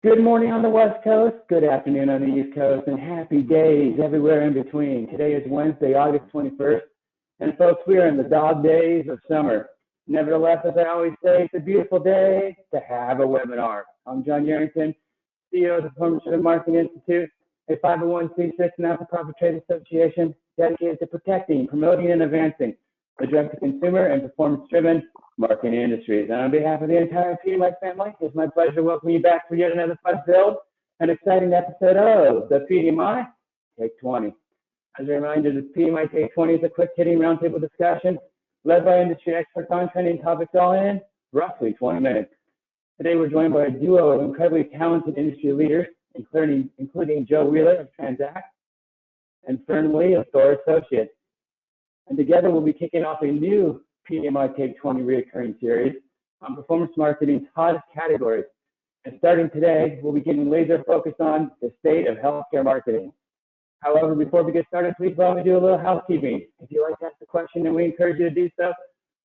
Good morning on the West Coast, good afternoon on the East Coast, and happy days everywhere in between. Today is Wednesday, August 21st, and folks, we are in the dog days of summer. Nevertheless, as I always say, it's a beautiful day to have a webinar. I'm John Yarrington, CEO of the Performance-Marketing Institute, a 501c6 not-for-profit trade association dedicated to protecting, promoting, and advancing the direct-to-consumer and performance-driven marketing industries. And on behalf of the entire PDMI family, it's my pleasure to welcome you back for yet another fun-filled and exciting episode of the PDMI Take 20. As a reminder, the PDMI Take 20 is a quick-hitting roundtable discussion led by industry experts on trending topics all in roughly 20 minutes. Today, we're joined by a duo of incredibly talented industry leaders, including Joe Wheeler of Tranzact and Fern of THOR Associates. And together, we'll be kicking off a new PDMI Take 20 reoccurring series on performance marketing's hottest categories. And starting today, we'll be getting laser focused on the state of healthcare marketing. However, before we get started, please allow me to do a little housekeeping. If you'd like to ask a question, and we encourage you to do so,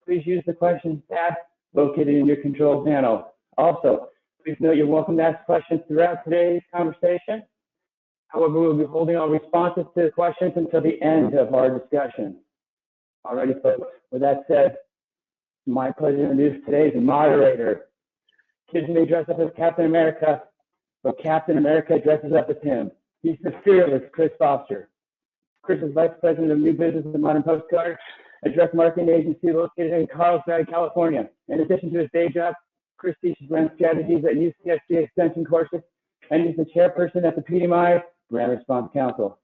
please use the questions tab located in your control panel. Also, please note you're welcome to ask questions throughout today's conversation. However, we'll be holding all responses to the questions until the end of our discussion. Alrighty, folks, with that said, it's my pleasure to introduce today's moderator. Kids may dress up as Captain America, but Captain America dresses up as him. He's the fearless Chris Foster. Chris is Vice President of New Business at the Modern Postcard, a direct marketing agency located in Carlsbad, California. In addition to his day job, Chris teaches brand strategies at UCSD Extension courses, and he's the chairperson at the PDMI Brand Response Council.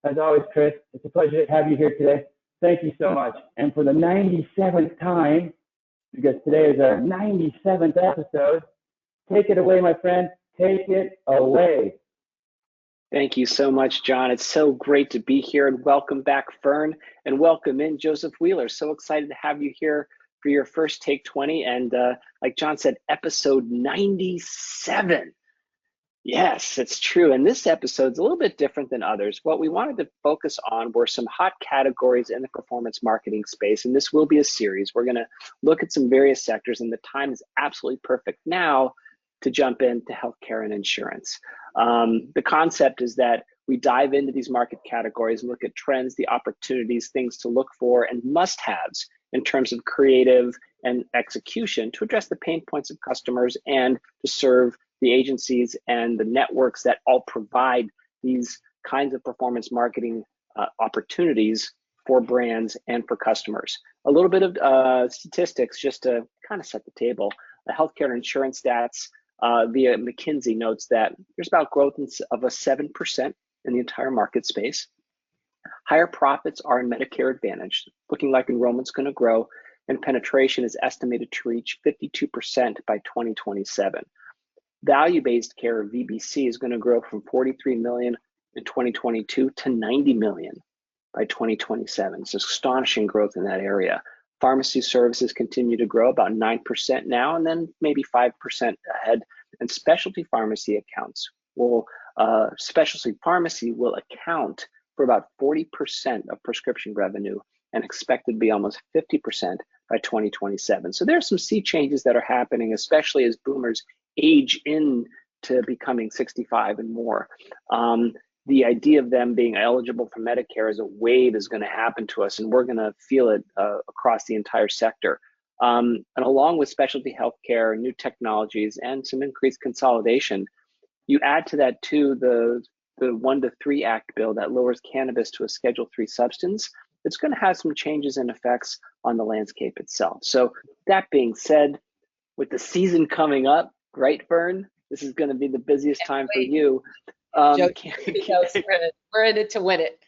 As always, Chris, it's a pleasure to have you here today. Thank you so much. And for the 97th time, because today is our 97th episode, take it away, my friend. Take it away. Thank you so much, John. It's so great to be here, and welcome back, Fern, and welcome in Joseph Wheeler. So excited to have you here for your first Take 20. And like John said, episode 97. Yes, it's true. And this episode's a little bit different than others. What we wanted to focus on were some hot categories in the performance marketing space. And this will be a series. We're going to look at some various sectors, and the time is absolutely perfect now to jump into healthcare and insurance. The concept is that we dive into these market categories and look at trends, the opportunities, things to look for, and must-haves in terms of creative and execution to address the pain points of customers and to serve the agencies and the networks that all provide these kinds of performance marketing opportunities for brands and for customers. A little bit of statistics just to kind of set the table. The healthcare and insurance stats via McKinsey notes that there's about growth of a 7% in the entire market space. Higher profits are in Medicare Advantage, looking like enrollment's going to grow, and penetration is estimated to reach 52% by 2027. Value-based care, or VBC, is going to grow from 43 million in 2022 to 90 million by 2027. It's astonishing growth in that area. Pharmacy services continue to grow about 9% now, and then maybe 5% ahead. And specialty pharmacy accounts will, specialty pharmacy will account for about 40% of prescription revenue and expected to be almost 50% by 2027. So there's some sea changes that are happening, especially as boomers age into becoming 65 and more. The idea of them being eligible for Medicare as a wave is going to happen to us, and we're going to feel it across the entire sector. And along with specialty healthcare, new technologies, and some increased consolidation, you add to that too the 1 to 3 Act bill that lowers cannabis to a Schedule 3 substance. It's going to have some changes and effects on the landscape itself. So that being said, with the season coming up, right, Fern? This is going to be the busiest time for you. Joe, we're in it to win it.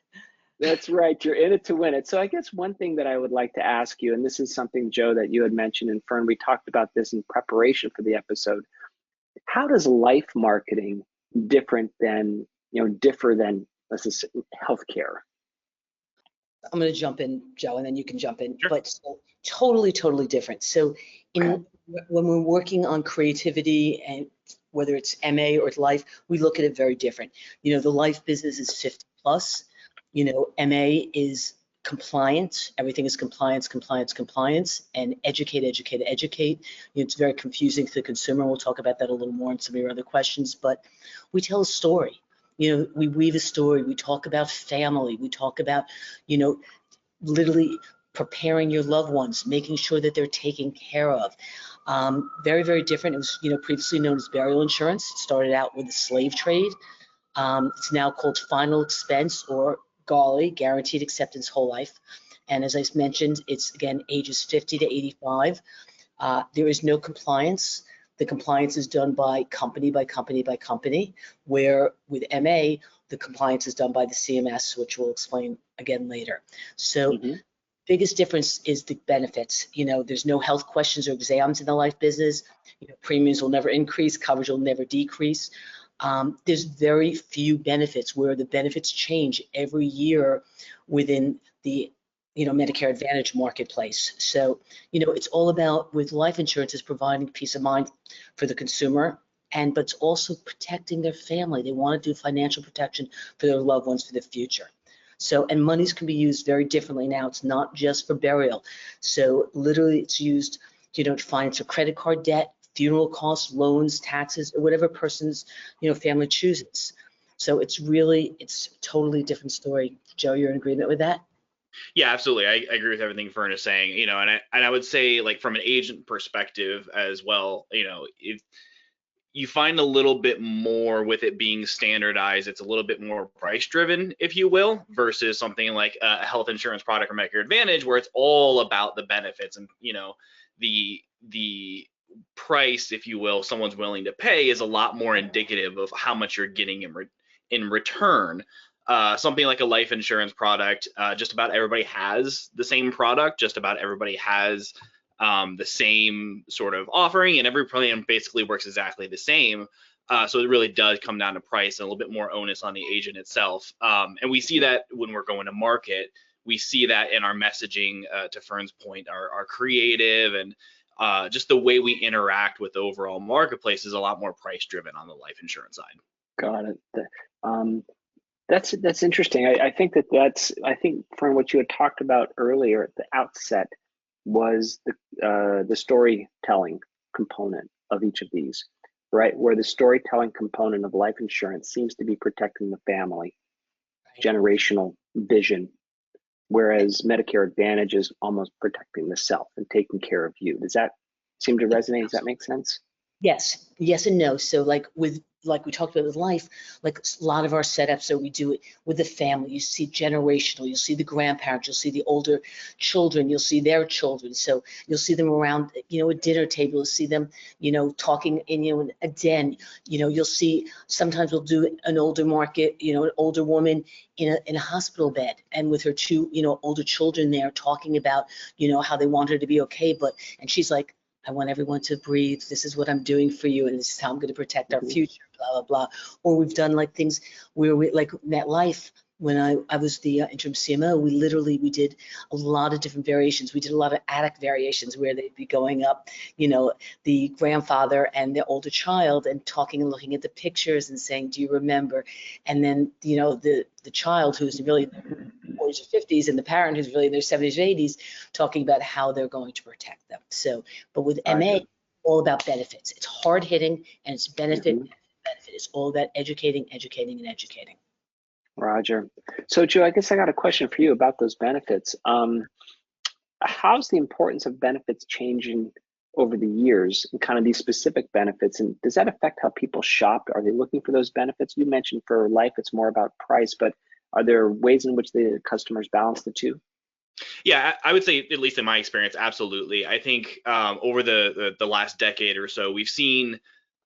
That's right. You're in it to win it. So I guess one thing that I would like to ask you, and this is something, Joe, that you had mentioned, and Fern, we talked about this in preparation for the episode. How does life marketing differ than, let's just say, healthcare? I'm going to jump in, Joe, and then you can jump in. Sure. But so, totally different. So when we're working on creativity, and whether it's MA or it's life, we look at it very different. The life business is 50 plus. MA is compliance. Everything is compliance, compliance, compliance, and educate, educate, educate. It's very confusing to the consumer. We'll talk about that a little more in some of your other questions, but we tell a story. We weave a story. We talk about family. We talk about, literally preparing your loved ones, making sure that they're taken care of. Very, very different. It was, previously known as burial insurance. It started out with the slave trade. It's now called final expense, or GALI, guaranteed acceptance whole life. And as I mentioned, it's again ages 50 to 85. There is no compliance. The compliance is done by company by company by company, where with MA, the compliance is done by the CMS, which we'll explain again later. So biggest difference is the benefits. There's no health questions or exams in the life business. Premiums will never increase, coverage will never decrease. There's very few benefits, where the benefits change every year within the Medicare Advantage marketplace. So it's all about, with life insurance, is providing peace of mind for the consumer, but it's also protecting their family. They want to do financial protection for their loved ones for the future. So, and monies can be used very differently now. It's not just for burial. So literally it's used, to finance a credit card debt, funeral costs, loans, taxes, or whatever person's, family chooses. So it's a totally different story. Joe, you're in agreement with that? Yeah, absolutely. I agree with everything Fern is saying, and I would say, like, from an agent perspective as well, if you find a little bit more with it being standardized, it's a little bit more price driven, if you will, versus something like a health insurance product or Medicare Advantage, where it's all about the benefits, and the price, if you will, someone's willing to pay is a lot more indicative of how much you're getting in return. Something like a life insurance product, just about everybody has the same product, just about everybody has the same sort of offering, and every plan basically works exactly the same. So it really does come down to price and a little bit more onus on the agent itself. And we see that when we're going to market. We see that in our messaging, to Fern's point, our creative, and just the way we interact with the overall marketplace is a lot more price driven on the life insurance side. Got it. That's interesting. I think from what you had talked about earlier at the outset was the storytelling component of each of these, right? Where the storytelling component of life insurance seems to be protecting the family, generational vision, whereas Medicare Advantage is almost protecting the self and taking care of you. Does that seem to resonate? Does that make sense? Yes and no. So like we talked about with life, like a lot of our setups, so we do it with the family. You see generational, you'll see the grandparents, you'll see the older children, you'll see their children. So you'll see them around, a dinner table, you'll see them, talking in, a den. You'll see, sometimes we'll do an older market, an older woman in a hospital bed, and with her two, older children there, talking about, how they want her to be okay. And she's like, I want everyone to breathe. This is what I'm doing for you, and this is how I'm going to protect our future, blah, blah, blah. Or we've done like things where we, like MetLife, when I was the interim CMO, we did a lot of different variations. We did a lot of attic variations where they'd be going up, the grandfather and the older child, and talking and looking at the pictures and saying, do you remember? And then, the child who's really in their 40s or 50s, and the parent who's really in their 70s or 80s, talking about how they're going to protect them. So, but with MA, all about benefits. It's hard hitting, and it's benefit. It's all about educating, educating, and educating. Roger. So Joe, I guess I got a question for you about those benefits. How's the importance of benefits changing over the years, and kind of these specific benefits? And does that affect how people shop? Are they looking for those benefits? You mentioned for life, it's more about price, but are there ways in which the customers balance the two? Yeah, I would say, at least in my experience, absolutely. I think over the last decade or so, we've seen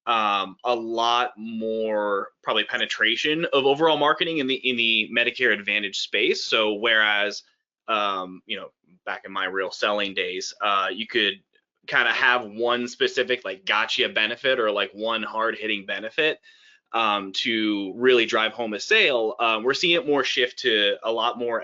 a lot more probably penetration of overall marketing in the Medicare Advantage space. So whereas back in my real selling days, you could kind of have one specific like gotcha benefit, or like one hard hitting benefit to really drive home a sale. We're seeing it more shift to a lot more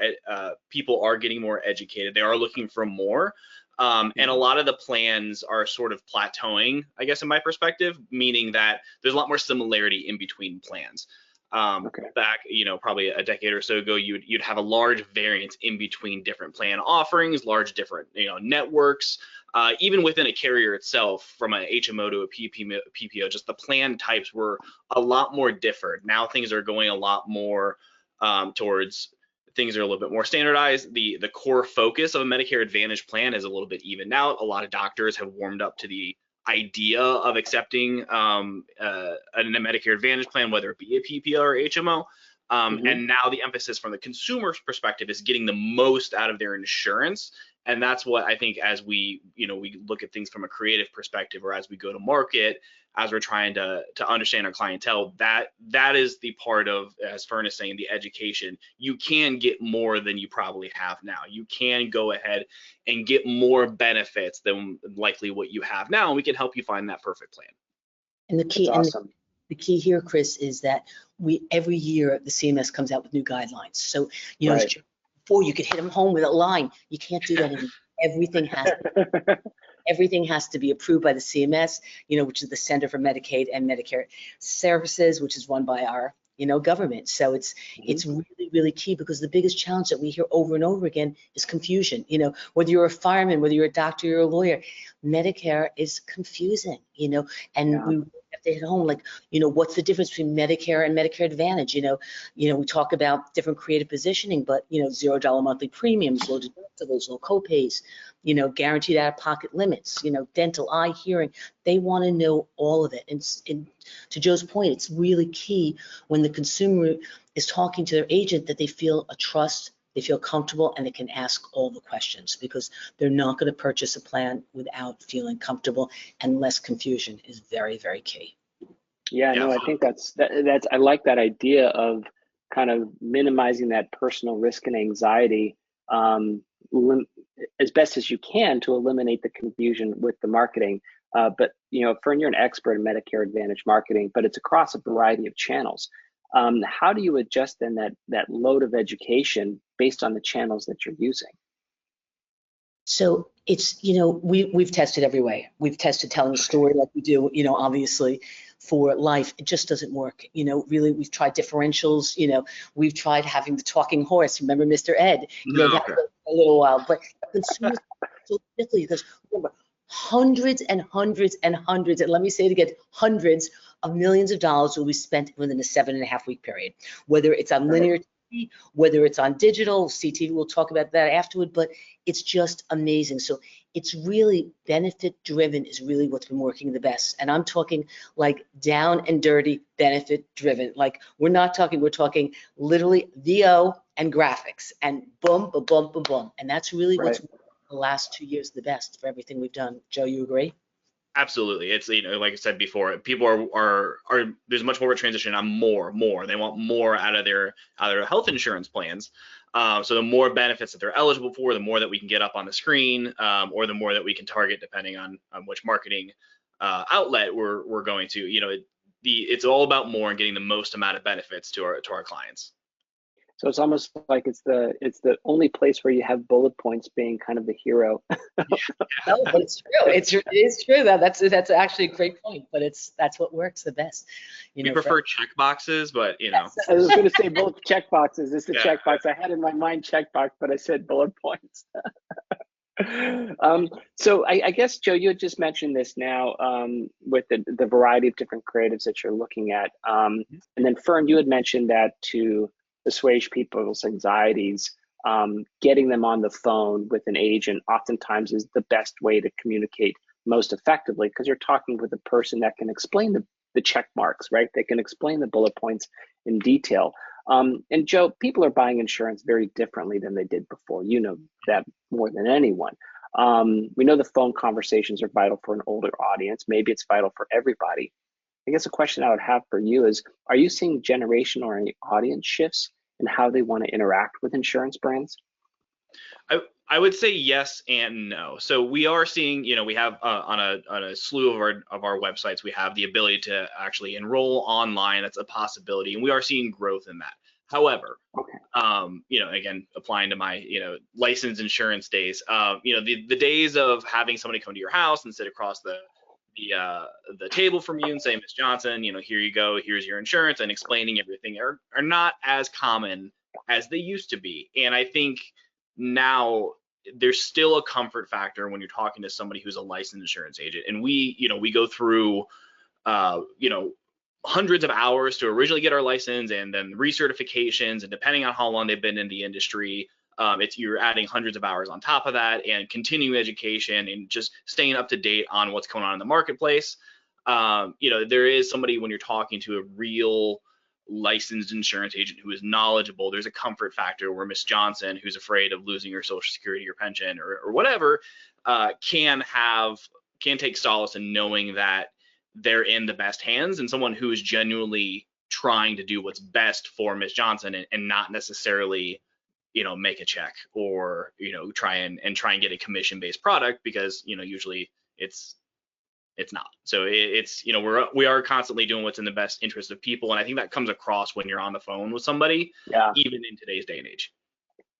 people are getting more educated. They are looking for more. And a lot of the plans are sort of plateauing, I guess, in my perspective, meaning that there's a lot more similarity in between plans. Back, probably a decade or so ago, you'd have a large variance in between different plan offerings, large different, networks, even within a carrier itself, from an HMO to a PPO, just the plan types were a lot more different. Now things are going a lot more towards things are a little bit more standardized. The core focus of a Medicare Advantage plan is a little bit evened out. A lot of doctors have warmed up to the idea of accepting a Medicare Advantage plan, whether it be a PPO or HMO. And now the emphasis from the consumer's perspective is getting the most out of their insurance. And that's what I think, as we look at things from a creative perspective, or as we go to market, as we're trying to understand our clientele, that is the part of, as Fern is saying, the education. You can get more than you probably have now. You can go ahead and get more benefits than likely what you have now, and we can help you find that perfect plan. And the key, awesome. The key here, Chris, is that every year the CMS comes out with new guidelines. So before you could hit them home with a line, you can't do that anymore. Everything has to be approved by the CMS, which is the Center for Medicaid and Medicare Services, which is run by our, government. So it's really, really key, because the biggest challenge that we hear over and over again is confusion. Whether you're a fireman, whether you're a doctor, you're a lawyer, Medicare is confusing, and we have to hit home, what's the difference between Medicare and Medicare Advantage? We talk about different creative positioning, but, $0 monthly premiums, low deductibles, low copays, guaranteed out-of-pocket limits, dental, eye, hearing. They want to know all of it. And to Joe's point, it's really key when the consumer is talking to their agent that they feel a trust, they feel comfortable, and they can ask all the questions, because they're not going to purchase a plan without feeling comfortable, and less confusion is very, very key. Yeah, no, I think that's I like that idea of kind of minimizing that personal risk and anxiety as best as you can to eliminate the confusion with the marketing. But Fern, you're an expert in Medicare Advantage marketing, but it's across a variety of channels. How do you adjust then that load of education based on the channels that you're using? So it's, we've tested every way. We've tested telling a story like we do, obviously for life. It just doesn't work. Really, we've tried differentials, we've tried having the talking horse. Remember Mr. Ed? That was a little while, but consumers so quickly, because remember, hundreds and hundreds and hundreds, and let me say it again, hundreds of millions of dollars will be spent within a 7.5-week period, whether it's on linear TV, whether it's on digital, CTV, we'll talk about that afterward, but it's just amazing. So it's really benefit driven is really what's been working the best. And I'm talking like down and dirty benefit driven. Like we're talking literally VO and graphics and boom, boom, boom, boom, boom. And that's really what's the last 2 years the best for everything we've done. Joe, you agree? Absolutely. It's, like I said before, people are there's much more of a transition on more. They want more out of their health insurance plans. So the more benefits that they're eligible for, the more that we can get up on the screen, or the more that we can target depending on which marketing outlet we're going to. It's all about more and getting the most amount of benefits to our clients. So it's almost like it's the only place where you have bullet points being kind of the hero. No, but it's true. It is true. That's actually a great point. But that's what works the best. We prefer check boxes, but I was going to say both check boxes. It's the check box. I had in my mind check box, but I said bullet points. So I guess, Joe, you had just mentioned this now with the variety of different creatives that you're looking at. And then Fern, you had mentioned that to assuage people's anxieties, getting them on the phone with an agent oftentimes is the best way to communicate most effectively, because you're talking with a person that can explain the check marks, right? They can explain the bullet points in detail. And Joe, people are buying insurance very differently than they did before. You know that more than anyone. We know the phone conversations are vital for an older audience. Maybe it's vital for everybody. I guess a question I would have for you is, are you seeing generational or any audience shifts in how they want to interact with insurance brands? I would say yes and no. So we are seeing, we have on a slew of our websites, we have the ability to actually enroll online. That's a possibility, and we are seeing growth in that. However, again, applying to my, licensed insurance days, the days of having somebody come to your house and sit across the the table from you and say, Ms. Johnson, here you go, here's your insurance, and explaining everything are not as common as they used to be. And I think now there's still a comfort factor when you're talking to somebody who's a licensed insurance agent. And we go through, hundreds of hours to originally get our license, and then recertifications, and depending on how long they've been in the industry, you're adding hundreds of hours on top of that, and continuing education and just staying up to date on what's going on in the marketplace. There is somebody, when you're talking to a real licensed insurance agent who is knowledgeable, there's a comfort factor where Miss Johnson, who's afraid of losing her Social Security or pension or whatever, can take solace in knowing that they're in the best hands, and someone who is genuinely trying to do what's best for Miss Johnson, and not necessarily make a check or try and get a commission-based product, because usually it's not. So we are constantly doing what's in the best interest of people, and I think that comes across when you're on the phone with somebody, even in today's day and age.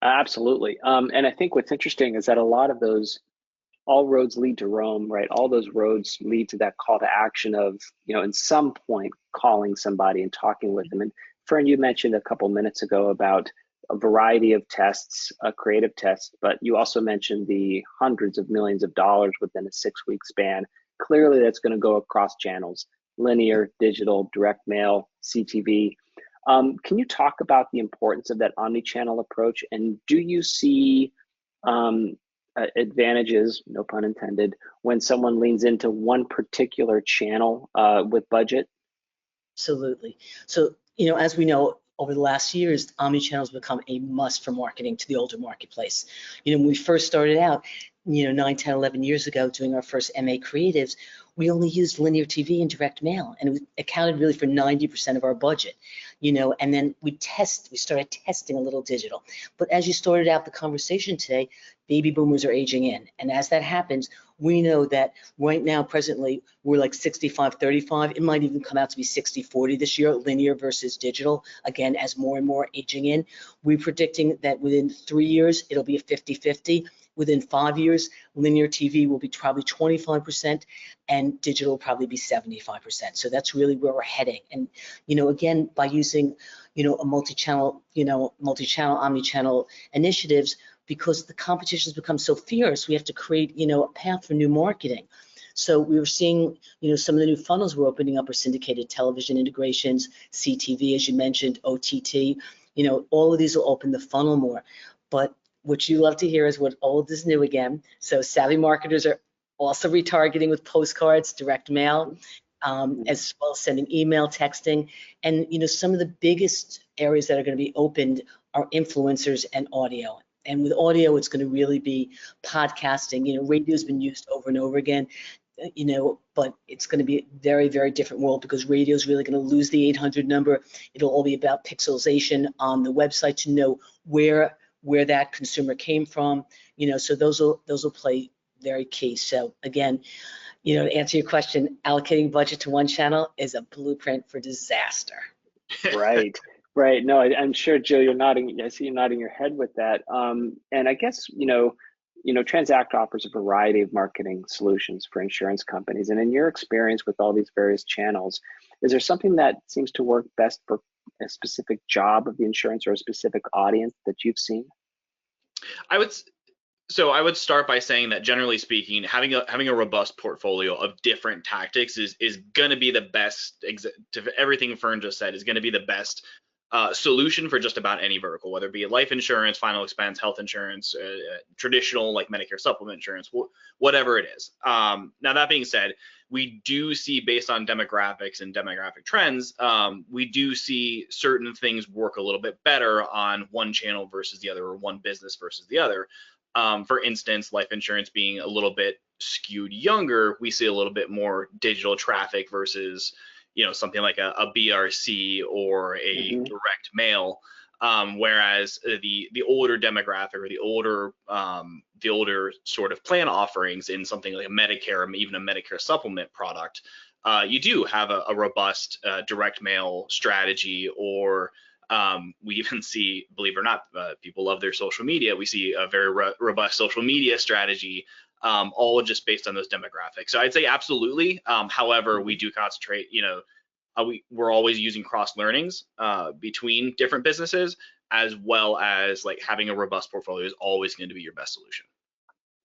Absolutely. And I think what's interesting is that a lot of those, all roads lead to Rome, right? All those roads lead to that call to action of, in some point calling somebody and talking with them. And Fern, you mentioned a couple minutes ago about a variety of tests, creative tests, but you also mentioned the hundreds of millions of dollars within a 6-week span. Clearly that's going to go across channels: linear, digital, direct mail, CTV. Can you talk about the importance of that omni-channel approach? And do you see advantages, no pun intended, when someone leans into one particular channel with budget? Absolutely. So, as we know, over the last years, omnichannel has become a must for marketing to the older marketplace. When we first started out, 9, 10, 11 years ago, doing our first MA creatives, we only used linear TV and direct mail, and it accounted really for 90% of our budget, and then we started testing a little digital. But as you started out the conversation today, baby boomers are aging in. And as that happens, we know that right now, presently, we're like 65-35. It might even come out to be 60-40 this year, linear versus digital. Again, as more and more aging in, we're predicting that within 3 years, it'll be a 50-50. Within 5 years, linear TV will be probably 25%, and digital will probably be 75%. So that's really where we're heading. And, again, by using, a multi-channel, omni-channel initiatives, because the competition has become so fierce, we have to create, a path for new marketing. So we were seeing, some of the new funnels we're opening up are syndicated television integrations, CTV, as you mentioned, OTT. All of these will open the funnel more. But what you love to hear is what old is new again. So savvy marketers are also retargeting with postcards, direct mail, as well as sending email, texting. And, some of the biggest areas that are going to be opened are influencers and audio. And with audio, it's going to really be podcasting. Radio's been used over and over again, but it's going to be a very, very different world, because radio is really going to lose the 800 number. It'll all be about pixelization on the website to know where that consumer came from. So those will play very key. So again, to answer your question, allocating budget to one channel is a blueprint for disaster. Right. Right. No, I'm sure, Joe, you're nodding. I see you nodding your head with that. And I guess, Tranzact offers a variety of marketing solutions for insurance companies. And in your experience with all these various channels, is there something that seems to work best for a specific job of the insurance or a specific audience that you've seen? I would start by saying that, generally speaking, having a robust portfolio of different tactics is going to be the best. To everything Fern just said, is going to be the best solution for just about any vertical, whether it be life insurance, final expense, health insurance, traditional like Medicare supplement insurance, whatever it is. Now, that being said, we do see, based on demographics and demographic trends, we do see certain things work a little bit better on one channel versus the other, or one business versus the other. For instance, life insurance being a little bit skewed younger, we see a little bit more digital traffic versus something like a BRC or a direct mail, whereas the older demographic, or the older sort of plan offerings in something like a Medicare, or even a Medicare supplement product, you do have a robust direct mail strategy, or we even see, believe it or not, people love their social media. We see a very robust social media strategy all just based on those demographics. So I'd say absolutely. However, we do concentrate, we're always using cross learnings between different businesses, as well as like having a robust portfolio is always going to be your best solution.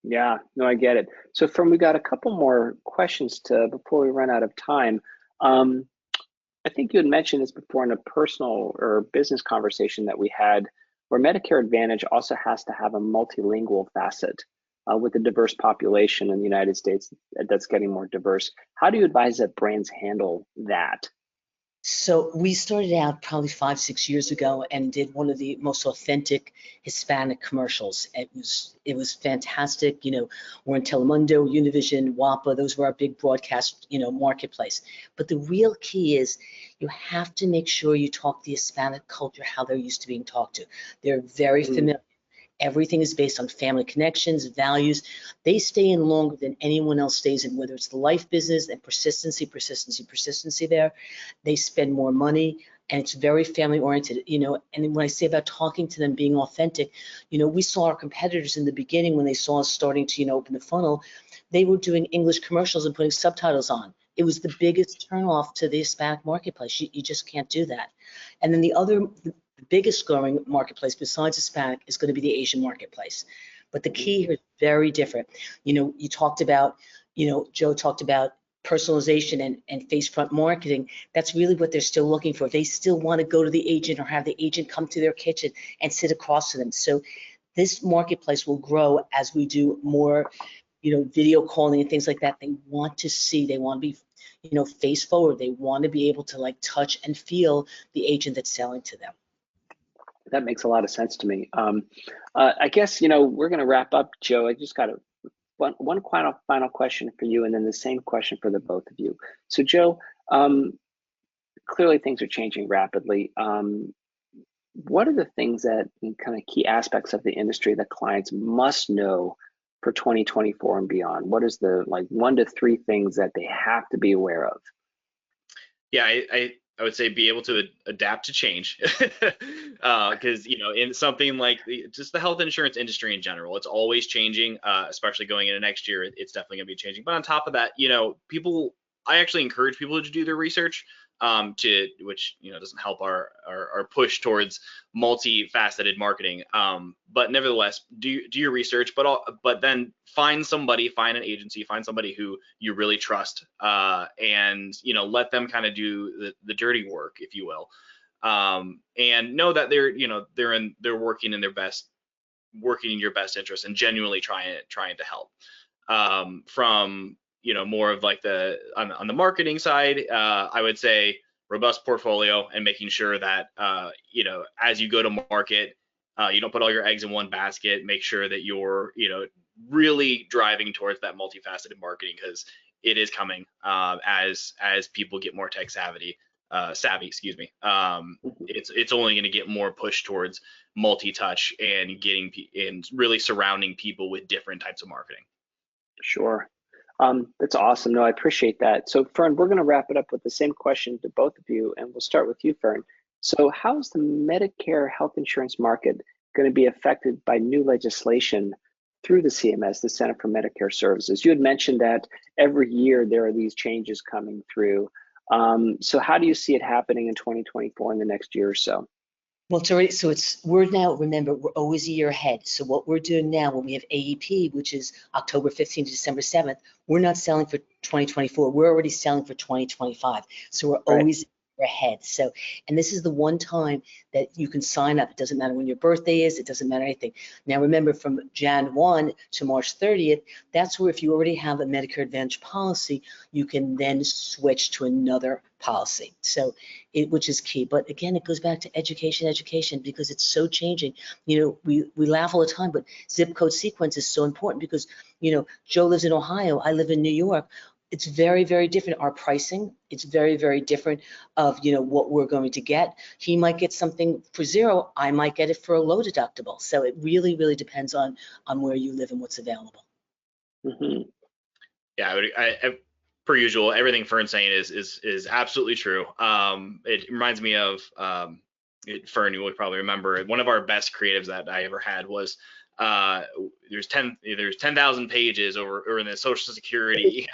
Yeah, no, I get it. So Fern, we got a couple more questions before we run out of time. I think you had mentioned this before in a personal or business conversation that we had, where Medicare Advantage also has to have a multilingual facet with a diverse population in the United States that's getting more diverse. How do you advise that brands handle that? So we started out probably 5-6 years ago and did one of the most authentic Hispanic commercials. It was fantastic. We're in Telemundo, Univision, WAPA. Those were our big broadcast, marketplace. But the real key is you have to make sure you talk the Hispanic culture how they're used to being talked to. They're very familiar. Everything is based on family connections, values. They stay in longer than anyone else stays in, whether it's the life business and persistency there. They spend more money, and it's very family oriented, and when I say about talking to them, being authentic, we saw our competitors in the beginning when they saw us starting to, open the funnel, they were doing English commercials and putting subtitles on. It was the biggest turnoff to the Hispanic marketplace. You just can't do that. And then the biggest growing marketplace besides Hispanic is going to be the Asian marketplace. But the key here is very different. You talked about, Joe talked about personalization and face front marketing. That's really what they're still looking for. They still want to go to the agent or have the agent come to their kitchen and sit across to them. So this marketplace will grow as we do more, video calling and things like that. They want to see, they want to be, face forward. They want to be able to like touch and feel the agent that's selling to them. That makes a lot of sense to me. I guess, we're going to wrap up, Joe. I just got one final question for you, and then the same question for the both of you. So, Joe, clearly things are changing rapidly. What are the things that kind of key aspects of the industry that clients must know for 2024 and beyond? What is the 1 to 3 things that they have to be aware of? Yeah, I would say be able to adapt to change, because in something like just the health insurance industry in general, it's always changing, especially going into next year. It's definitely going to be changing. But on top of that, I actually encourage people to do their research, which doesn't help our push towards multifaceted marketing. But nevertheless, do your research, but then find an agency, find somebody who you really trust, and let them kind of do the dirty work, if you will, and know that they're working in your best interest and genuinely trying to help. From more of like on the marketing side, I would say robust portfolio and making sure that as you go to market, you don't put all your eggs in one basket. Make sure that you're really driving towards that multifaceted marketing, because it is coming as people get more tech savvy. It's only going to get more pushed towards multi-touch and really surrounding people with different types of marketing. Sure. That's awesome. No, I appreciate that. So Fern, we're going to wrap it up with the same question to both of you, and we'll start with you, Fern. So how is the Medicare health insurance market going to be affected by new legislation through the CMS, the Center for Medicare Services? You had mentioned that every year there are these changes coming through. So how do you see it happening in 2024 in the next year or so? Well, it's already, remember, we're always a year ahead. So what we're doing now when we have AEP, which is October 15th to December 7th, we're not selling for 2024. We're already selling for 2025. So we're always ahead. So, and this is the one time that you can sign up. It doesn't matter when your birthday is. It doesn't matter anything. Now, remember, from Jan 1 to March 30th, that's where if you already have a Medicare Advantage policy, you can then switch to another policy. So, which is key. But again, it goes back to education, because it's so changing. We laugh all the time, but zip code sequence is so important because, Joe lives in Ohio. I live in New York. It's very, very different. Our pricing, it's very, very different of, what we're going to get. He might get something for $0. I might get it for a low deductible. So it really, really depends on where you live and what's available. Mm-hmm. Yeah, I per usual, everything Fern's saying is absolutely true. It reminds me of Fern, you will probably remember, one of our best creatives that I ever had was there's 10,000 pages over in the Social Security.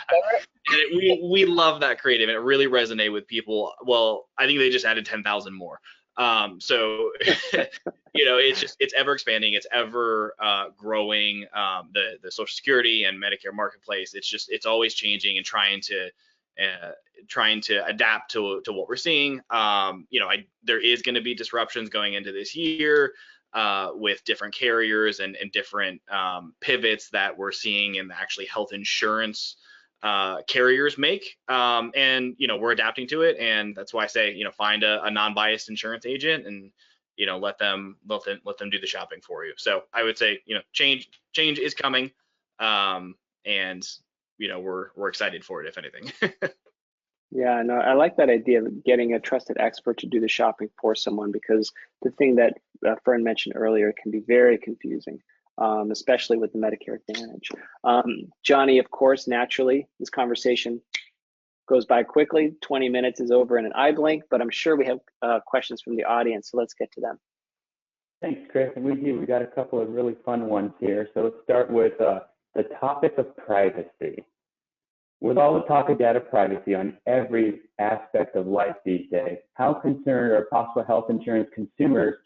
And we love that creative, and it really resonated with people. Well, I think they just added 10,000 more. So it's ever expanding, it's ever growing. The Social Security and Medicare marketplace, it's always changing and trying to adapt to what we're seeing. There is going to be disruptions going into this year with different carriers and different pivots that we're seeing in actually health insurance carriers make, and we're adapting to it, and that's why I say find a non-biased insurance agent and let them do the shopping for you. So I would say change is coming, and we're excited for it, if anything. Yeah, no, I like that idea of getting a trusted expert to do the shopping for someone, because the thing that Fern mentioned earlier can be very confusing, especially with the Medicare Advantage. Johnny, of course, naturally, this conversation goes by quickly. 20 minutes is over in an eye blink, but I'm sure we have questions from the audience, so let's get to them. Thanks, Chris. And we got a couple of really fun ones here. So let's start with the topic of privacy. With all the talk of data privacy on every aspect of life these days, how concerned are possible health insurance consumers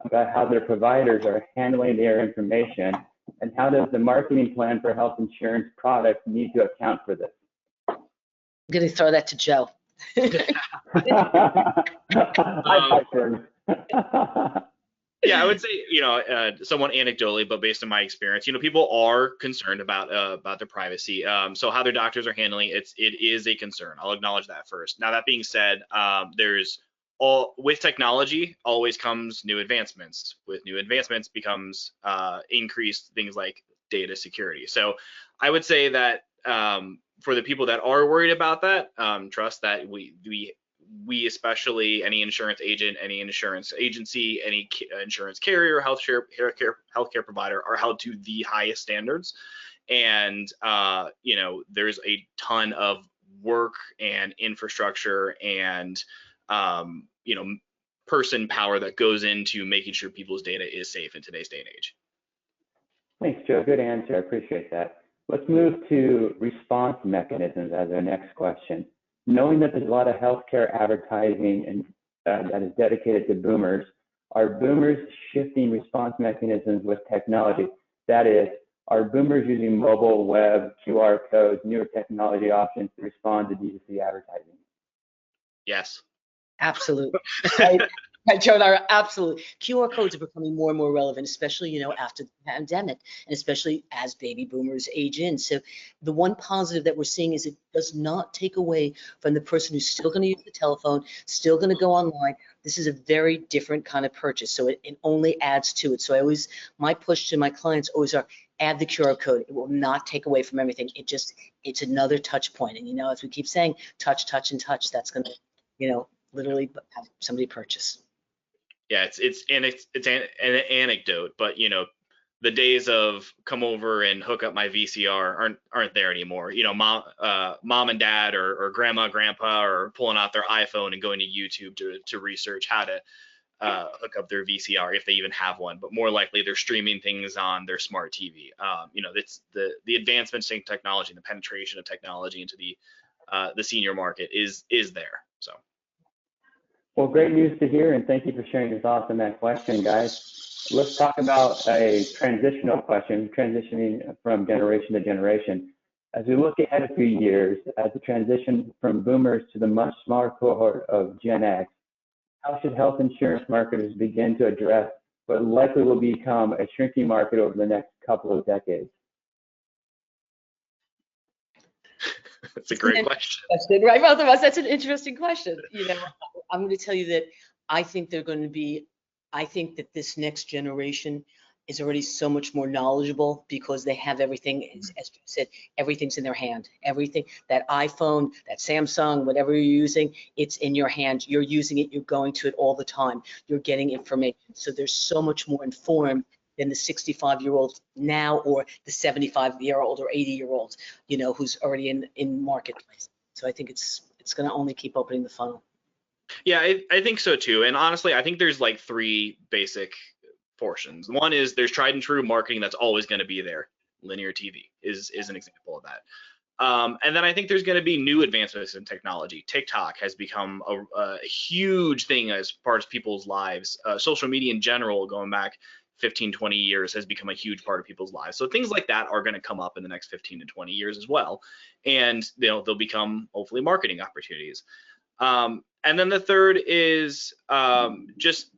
about how their providers are handling their information, and how does the marketing plan for health insurance products need to account for this? I'm going to throw that to Joe. Yeah, I would say, somewhat anecdotally, but based on my experience, people are concerned about their privacy. So how their doctors are handling it is a concern. I'll acknowledge that first. Now, that being said, with technology always comes new advancements. With new advancements becomes increased things like data security. So I would say that for the people that are worried about that, trust that we especially any insurance agent, any insurance agency, any insurance carrier, healthcare provider are held to the highest standards. And there's a ton of work and infrastructure and person power that goes into making sure people's data is safe in today's day and age. Thanks, Joe. Good answer. I appreciate that. Let's move to response mechanisms as our next question. Knowing that there's a lot of healthcare advertising and that is dedicated to boomers, are boomers shifting response mechanisms with technology? That is, are boomers using mobile, web, QR codes, newer technology options to respond to D2C advertising? Yes. Absolutely. Right, Joe and I are absolutely. QR codes are becoming more and more relevant, especially, after the pandemic, and especially as baby boomers age in. So the one positive that we're seeing is it does not take away from the person who's still going to use the telephone, still going to go online. This is a very different kind of purchase. So it only adds to it. So my push to my clients always are, add the QR code. It will not take away from everything. It's another touch point. And, as we keep saying, touch, and touch, that's going to, literally have somebody purchase. Yeah, it's an anecdote, but the days of come over and hook up my VCR aren't there anymore. Mom and dad or grandma, grandpa are pulling out their iPhone and going to YouTube to research how to hook up their VCR if they even have one. But more likely they're streaming things on their smart TV. It's the advancements in technology and the penetration of technology into the senior market is there. So. Well, great news to hear, and thank you for sharing your thoughts on that question, guys. Let's talk about a transitional question, transitioning from generation to generation. As we look ahead a few years, as the transition from boomers to the much smaller cohort of Gen X, how should health insurance marketers begin to address what likely will become a shrinking market over the next couple of decades? That's a great question. Right, both of us. That's an interesting question. I'm going to tell you that I think that this next generation is already so much more knowledgeable because they have everything, as you said, everything's in their hand. Everything, that iPhone, that Samsung, whatever you're using, it's in your hand. You're using it. You're going to it all the time. You're getting information. So they're so much more informed than the 65-year-old now, or the 75-year-old or 80-year-old, who's already in marketplace. So I think it's going to only keep opening the funnel. Yeah, I think so too. And honestly, I think there's like three basic portions. One is there's tried and true marketing that's always going to be there. Linear TV is an example of that. And then I think there's going to be new advancements in technology. TikTok has become a huge thing as part of people's lives. Social media in general, going back 15, 20 years, has become a huge part of people's lives. So things like that are going to come up in the next 15 to 20 years as well. And they'll become hopefully marketing opportunities. And then the third is just,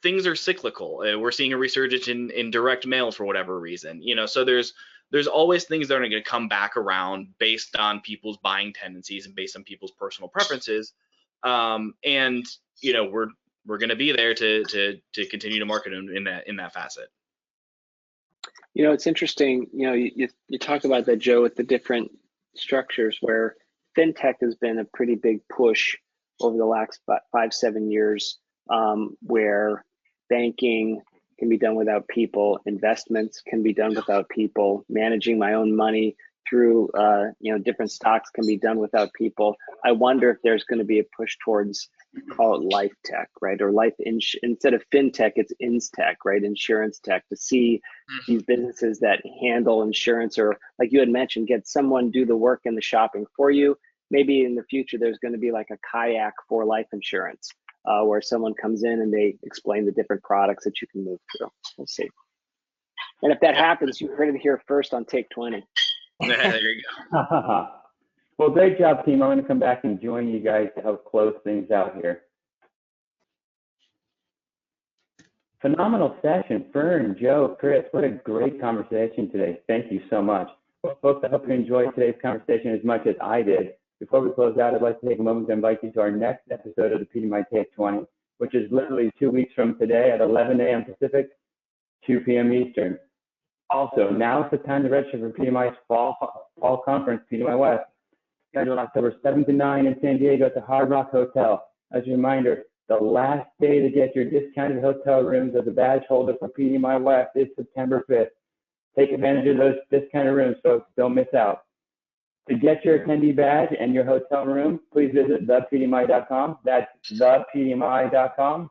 things are cyclical. We're seeing a resurgence in direct mail for whatever reason, so there's always things that are going to come back around based on people's buying tendencies and based on people's personal preferences. And we're going to be there to continue to market in that facet. It's interesting, you talk about that, Joe, with the different structures where fintech has been a pretty big push over the last 5-7 years, where banking can be done without people, investments can be done without people, managing my own money through different stocks can be done without people. I wonder if there's going to be a push towards, call it life tech, right? Or instead of fintech, it's instech, right? Insurance tech, to see these businesses that handle insurance, or like you had mentioned, get someone do the work and the shopping for you. Maybe in the future, there's going to be like a kayak for life insurance, where someone comes in and they explain the different products that you can move through. We'll see. And if that happens, you heard it here first on Take 20. There you go. Well, great job, team. I'm going to come back and join you guys to help close things out here. Phenomenal session. Fern, Joe, Chris, what a great conversation today. Thank you so much. Well, folks, I hope you enjoyed today's conversation as much as I did. Before we close out, I'd like to take a moment to invite you to our next episode of the PDMI Take 20, which is literally 2 weeks from today at 11 a.m. Pacific, 2 p.m. Eastern. Also, now is the time to register for PDMI's fall conference, PDMI West, scheduled October 7th to 9 in San Diego at the Hard Rock Hotel. As a reminder, the last day to get your discounted hotel rooms as a badge holder for PDMI West is September 5th. Take advantage of those discounted rooms, folks. Don't miss out. To get your attendee badge and your hotel room, please visit thepdmi.com. That's thepdmi.com.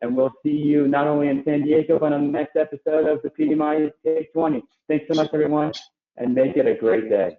And we'll see you not only in San Diego, but on the next episode of the PDMI Take 20. Thanks so much, everyone, and make it a great day.